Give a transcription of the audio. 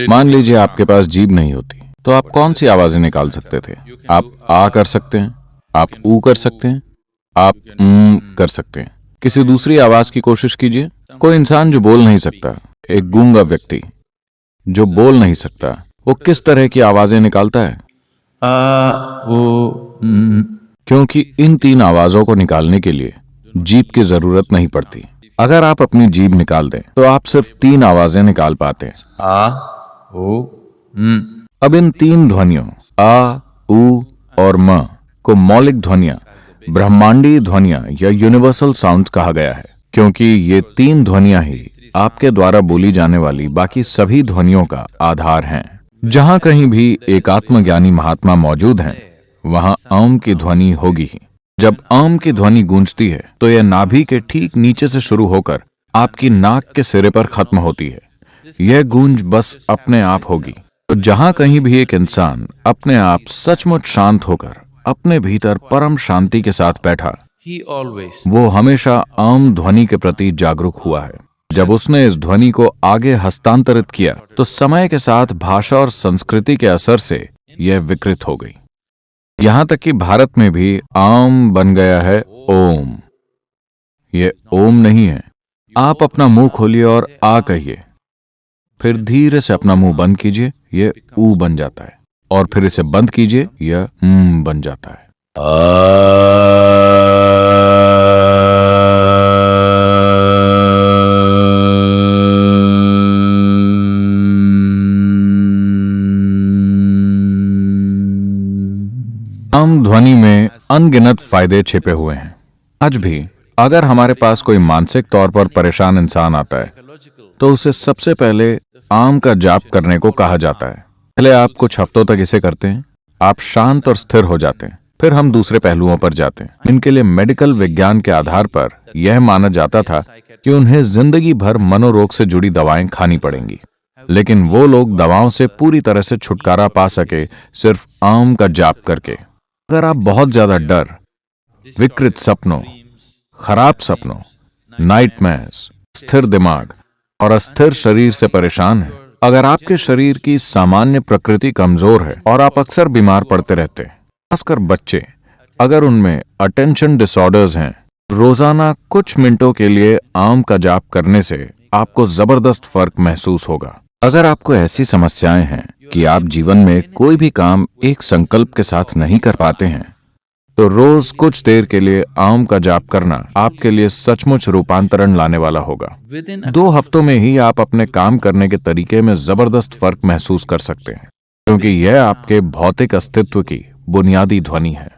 मान लीजिए आपके पास जीभ नहीं होती, तो आप कौन सी आवाजें निकाल सकते थे? आप आ कर सकते हैं, आप ऊ कर सकते हैं, आप कर सकते हैं। किसी दूसरी आवाज की कोशिश कीजिए। कोई इंसान जो बोल नहीं सकता, एक गूंगा व्यक्ति जो बोल नहीं सकता, वो किस तरह की आवाजें निकालता है? क्योंकि इन तीन आवाजों को निकालने के लिए जीभ की जरूरत नहीं पड़ती। अगर आप अपनी जीभ निकाल दें तो आप सिर्फ तीन आवाजें निकाल पाते हैं। अब इन तीन ध्वनियों आ, ऊ और म को मौलिक ध्वनियां, ब्रह्मांडीय ध्वनियां या यूनिवर्सल साउंड्स कहा गया है, क्योंकि ये तीन ध्वनियां ही आपके द्वारा बोली जाने वाली बाकी सभी ध्वनियों का आधार हैं। जहां कहीं भी एक आत्मज्ञानी महात्मा मौजूद हैं, वहां ओम की ध्वनि होगी ही। जब ओम की ध्वनि गूंजती है तो यह नाभि के ठीक नीचे से शुरू होकर आपकी नाक के सिरे पर खत्म होती है। यह गूंज बस अपने आप होगी। तो जहां कहीं भी एक इंसान अपने आप सचमुच शांत होकर अपने भीतर परम शांति के साथ बैठा, वो हमेशा ओम ध्वनि के प्रति जागरूक हुआ है। जब उसने इस ध्वनि को आगे हस्तांतरित किया तो समय के साथ भाषा और संस्कृति के असर से यह विकृत हो गई। यहां तक कि भारत में भी ओम बन गया है ओम। ये ओम नहीं है। आप अपना मुंह खोलिए और आ कहिए, फिर धीरे से अपना मुंह बंद कीजिए, यह ऊ बन जाता है, और फिर इसे बंद कीजिए, यह बन जाता है। ओम ध्वनि में अनगिनत फायदे छिपे हुए हैं। आज भी अगर हमारे पास कोई मानसिक तौर पर परेशान इंसान आता है तो उसे सबसे पहले ओम का जाप करने को कहा जाता है। पहले आप कुछ हफ्तों तक इसे करते हैं, आप शांत और स्थिर हो जाते हैं। फिर हम दूसरे पहलुओं पर जाते हैं। इनके लिए मेडिकल विज्ञान के आधार पर यह माना जाता था कि उन्हें जिंदगी भर मनोरोग से जुड़ी दवाएं खानी पड़ेंगी, लेकिन वो लोग दवाओं से पूरी तरह से छुटकारा पा सके सिर्फ ओम का जाप करके। अगर आप बहुत ज्यादा डर, विकृत सपनों, खराब सपनों, नाइटमेयर्स, स्थिर दिमाग और अस्थिर शरीर से परेशान हैं, अगर आपके शरीर की सामान्य प्रकृति कमजोर है और आप अक्सर बीमार पड़ते रहते हैं, खासकर बच्चे, अगर उनमें अटेंशन डिसऑर्डर्स हैं, रोजाना कुछ मिनटों के लिए ओम का जाप करने से आपको जबरदस्त फर्क महसूस होगा। अगर आपको ऐसी समस्याएं हैं कि आप जीवन में कोई भी काम एक संकल्प के साथ नहीं कर पाते हैं, तो रोज कुछ देर के लिए ओम का जाप करना आपके लिए सचमुच रूपांतरण लाने वाला होगा। 2 हफ्तों में ही आप अपने काम करने के तरीके में जबरदस्त फर्क महसूस कर सकते हैं, क्योंकि यह आपके भौतिक अस्तित्व की बुनियादी ध्वनि है।